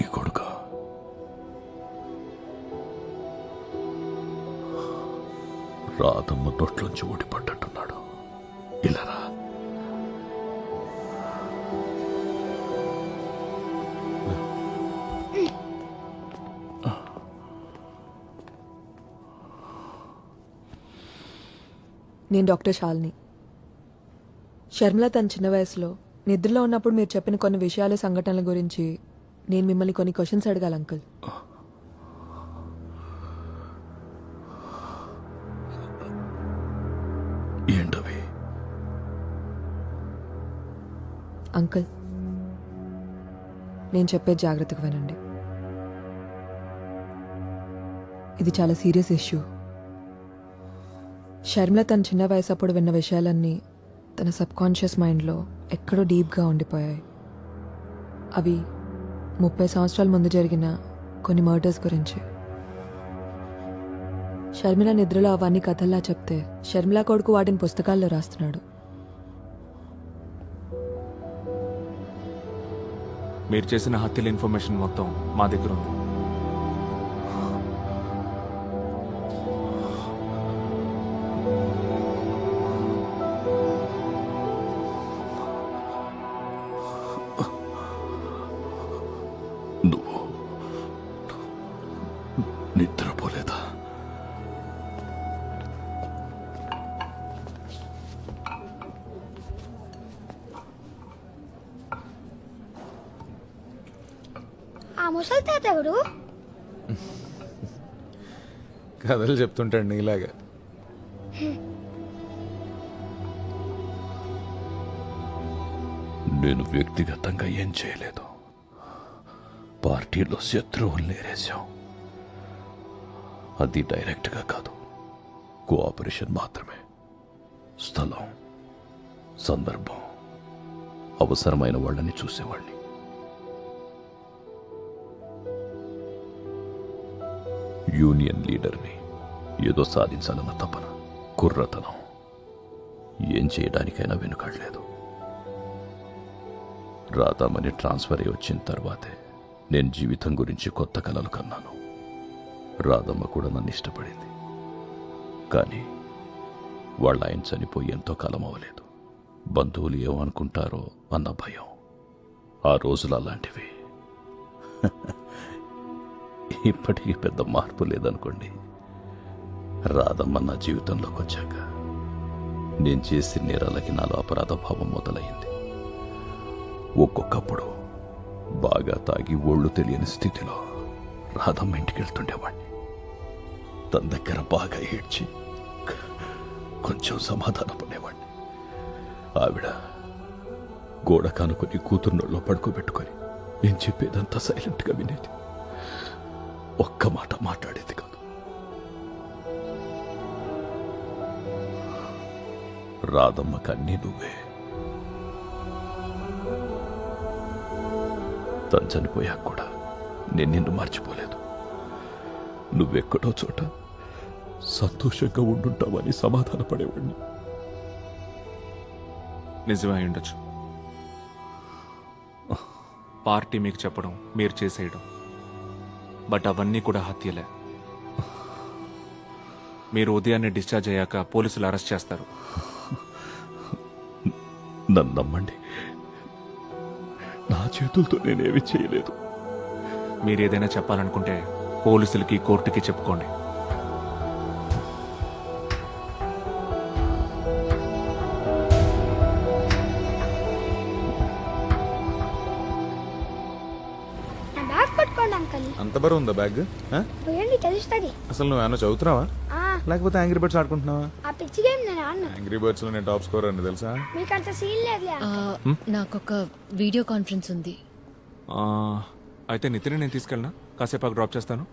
నీ కొడుక రాధమ్మ నోట్లోంచి ఊడిపడ్డట్టున్నాడు. ఇలారా నేను డాక్టర్ శాలిని. షర్మిల తన చిన్న వయసులో నిద్రలో ఉన్నప్పుడు మీరు చెప్పిన కొన్ని విషయాలు సంఘటనల గురించి నేను మిమ్మల్ని కొన్ని క్వశ్చన్స్ అడగాలి అంకుల్. ఏంటవి? అంకుల్, నేను చెప్పేది జాగ్రత్తగా వినండి. ఇది చాలా సీరియస్ ఇష్యూ. షర్మిల తన చిన్న వయసు అప్పుడు విన్న విషయాలన్నీ తన సబ్ కాన్షియస్ మైండ్లో ఎక్కడో డీప్గా ఉండిపోయాయి. అవి 30 సంవత్సరాల ముందు జరిగిన కొన్ని మర్డర్స్ గురించి. షర్మిల నిద్రలో అవన్నీ కథల్లా చెప్తే షర్మిల కొడుకు వాటిని పుస్తకాల్లో రాస్తున్నాడు. మీరు చేసిన హత్యల ఇన్ఫర్మేషన్ మొత్తం మా దగ్గర ఉంది. నువ్వు నిద్రపోలేదా? ఆ ముసలి తాత ఎవరు? కథలు చెప్తుంటాడు నీలాగా. నేను వ్యక్తిగతంగా ఏం చేయలేదు. పార్టీలో శత్రువుల్ని ఏరేశాం. అది డైరెక్ట్గా కాదు, కోఆపరేషన్ మాత్రమే. స్థలం, సందర్భం, అవసరమైన వాళ్ళని చూసేవాళ్ళని. యూనియన్ లీడర్ని, ఏదో సాధించాలన్న తపన, కుర్రతనం, ఏం చేయడానికైనా వెనుకాడలేదు. రాధామణి ట్రాన్స్ఫర్ అయి వచ్చిన తర్వాతే నేను జీవితం గురించి కొత్త కలలు కన్నాను. రాధమ్మ కూడా నన్ను ఇష్టపడింది. కానీ వాళ్ళ ఆయన చనిపోయి ఎంతో కాలం అవ్వలేదు. బంధువులు ఏమనుకుంటారో అన్న భయం. ఆ రోజులు అలాంటివి. ఇప్పటికీ పెద్ద మార్పు లేదనుకోండి. రాధమ్మ నా జీవితంలోకి వచ్చాక నేను చేసిన నేరాలకి నాలో అపరాధ భావం మొదలైంది. ఒక్కొక్కప్పుడు బాగా తాగి ఒళ్ళు తెలియని స్థితిలో రాధమ్మ ఇంటికి వెళ్తుండేవాడిని. తన దగ్గర బాగా ఏడ్చి కొంచెం సమాధాన పడేవాడిని. ఆవిడ గోడ కానుకొని కూతుర్నోళ్ళలో పడుకోబెట్టుకొని నేను చెప్పేదంతా సైలెంట్గా వినేది. ఒక్క మాట మాట్లాడేది కాదు. రాధమ్మకి అన్నీ నువ్వే. తను చనిపోయాక కూడా నేను నిన్ను మర్చిపోలేదు. నువ్వెక్కడో చోట సంతోషంగా ఉండుంటావని సమాధాన పడేవాడిని. నిజమే అయి ఉండొచ్చు. పార్టీ మీకు చెప్పడం, మీరు చేసేయడం, బట్ అవన్నీ కూడా హత్యలే. మీరు ఉదయాన్నే డిశ్చార్జ్ అయ్యాక పోలీసులు అరెస్ట్ చేస్తారు. నన్ను నమ్మండి, నా చేతులతో నేనేమి చేయలేదు. మీరు ఏదైనా చెప్పాలనుకుంటే పోలీసులకి, కోర్టుకి చెప్పుకోండి. నా బ్యాగ్ పట్టుకోండి అంకల్. అంత బరువు ఉందా బ్యాగ్? పోయండి, తెలుస్తుంది. అసలు నువ్వేమన్నా చదువుతున్నావా లేకపోతే యాంగ్రీ బర్డ్స్ ఆడుకుంటున్నావా? ఆ పిచ్చి గేమ్ నేను ఆడను. యాంగ్రీ బర్డ్స్ లో నేను టాప్ స్కోర్ అని తెలుసా? మీకు అంత సీన్ లేదులే. నాకొక వీడియో కాన్ఫరెన్స్ ఉంది. అయితే నితిన్ నేను తీసుకెళ్ళినా, కాసేపు డ్రాప్ చేస్తాను.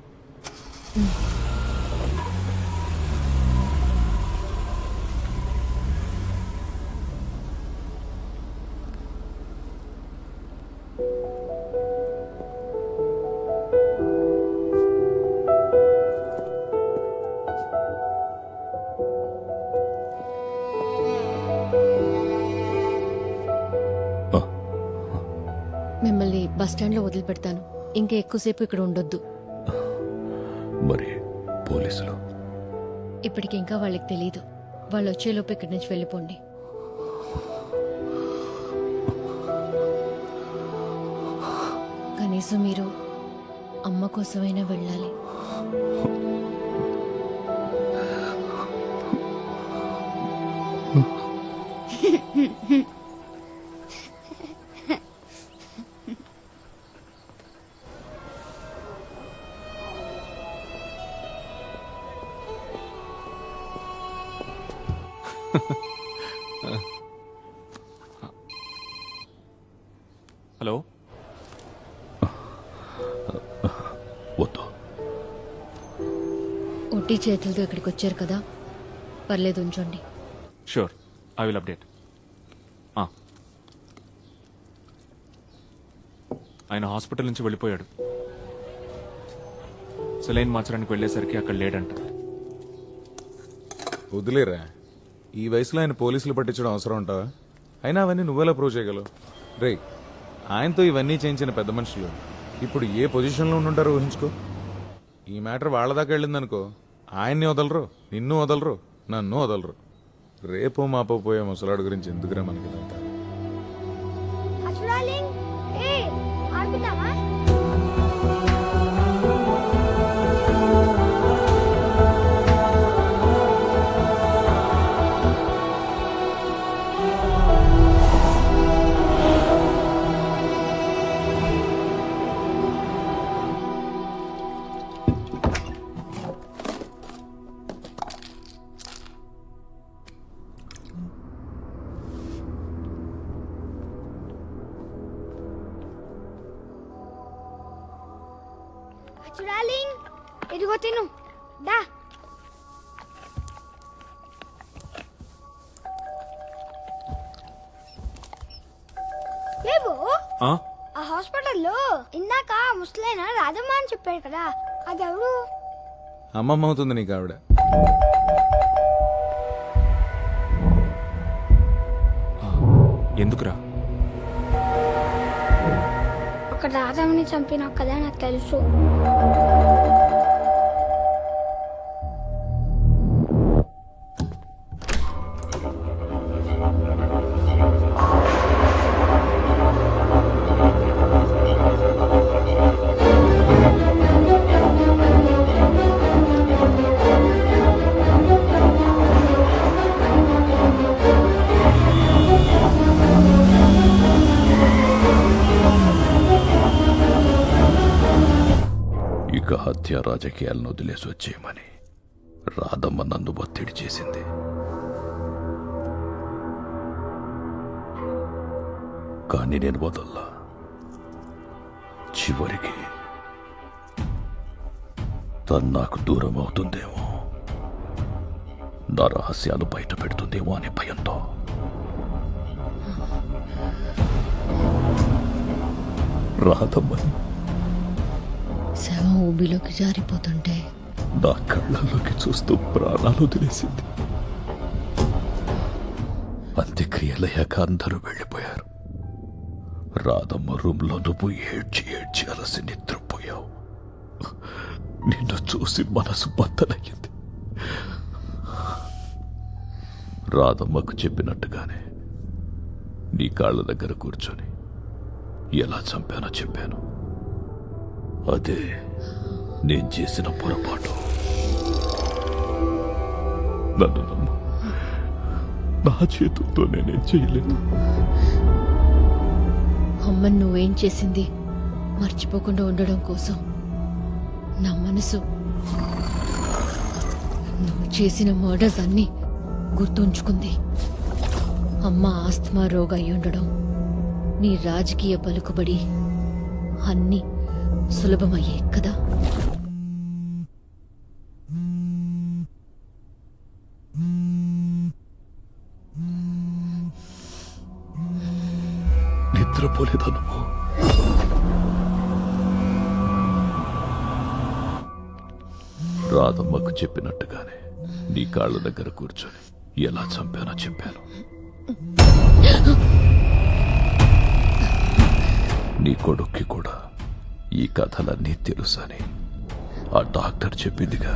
మిమ్మల్ని బస్ స్టాండ్ లో వదిలిపెడతాను. ఇంకా ఎక్కువసేపు ఇక్కడ ఉండొద్దు. మరి పోలీసులు? ఇప్పటికి ఇంకా వాళ్ళకి తెలీదు. వాళ్ళు వచ్చేలోపు ఇక్కడి నుంచి వెళ్ళిపోండి. కనీసం మీరు అమ్మ కోసమైనా వెళ్ళాలి. హలో, వద్దు. ఒట్టి చేతులతో ఇక్కడికి వచ్చారు కదా, పర్లేదు ఉంచండి. Sure, I will update. ఆయన హాస్పిటల్ నుంచి వెళ్ళిపోయాడు. సెలైన్ మార్చడానికి వెళ్ళేసరికి అక్కడ లేడంట. వదిలేరా, ఈ వయసులో ఆయన పోలీసులు పట్టించడం అవసరం ఉంటావా? అయినా అవన్నీ నువ్వెలా ప్రూవ్ చేయగలవు? రే, ఆయనతో ఇవన్నీ చేయించిన పెద్ద మనుషులు ఇప్పుడు ఏ పొజిషన్లో ఉండుంటారో ఊహించుకో. ఈ మ్యాటర్ వాళ్ళ దాకా వెళ్ళిందనుకో, ఆయన్ని వదలరు, నిన్ను వదలరు, నన్ను వదలరు. రేపో మాపో పోయే ముసలాడు గురించి ఎందుకురా మనకి ఇదంతా? చూడాలి ఏ ఆడుకుందామా? చూడాలి ఇదిగో తిను దా. లేవు ఆ? ఆ హాస్పిటల్లో ఇందాక ముసలైన రాధమ్మ అని చెప్పాడు కదా, అది ఎవరు? అమ్మమ్మ అవుతుంది నీకు ఆవిడ. ఎందుకురా? ఒక రాధమ్మని చంపినావు కదా, నాకు తెలుసు. ఇక హత్య రాజకీయాలను వదిలేసి వచ్చేయమని రాధమ్మ నన్ను ఒత్తిడి చేసింది. కానీ నేను వదల్లా. చివరికి తను నాకు దూరం అవుతుందేమో, నా రహస్యాలు బయట పెడుతుందేమో అనే భయంతో రాధమ్మని శవం ఊబిలోకి జారిపోతుంటే నా కళ్ళల్లోకి చూస్తూ ప్రాణాలు వదిలేసింది. అంత్యక్రియలయ్యాక అందరూ వెళ్ళిపోయారు. రాధమ్మ రూమ్లో నువ్వు ఏడ్చి ఏడ్చి అలసి నిద్రపోయావు. నిన్ను చూసి మనసు బద్దలయ్యింది. రాధమ్మకు చెప్పినట్టుగానే నీ కాళ్ళ దగ్గర కూర్చొని ఎలా చంపానో చెప్పాను. అదే నేను చేసిన పొరపాటు. నన్ను నమ్ము, నా చేతులతో నేనేం చేయలేదు. అమ్మని నువ్వేం చేసింది మర్చిపోకుండా ఉండడం కోసం నా మనసు నువ్వు చేసిన మర్డర్స్ అన్నీ గుర్తుంచుకుంది. అమ్మ ఆస్తమా రోగ అయి ఉండడం, నీ రాజకీయ పలుకుబడి అన్నీ సులభమయ్యాయి కదా. నిద్రపోలేదా నువ్వు? రాధమ్మకు చెప్పినట్టుగానే నీ కాళ్ళ దగ్గర కూర్చొని ఎలా చంపానో చెప్పాను. నీ కొడుక్కి కూడా ఈ కథలన్నీ తెలుసని ఆ డాక్టర్ చెప్పిందిగా.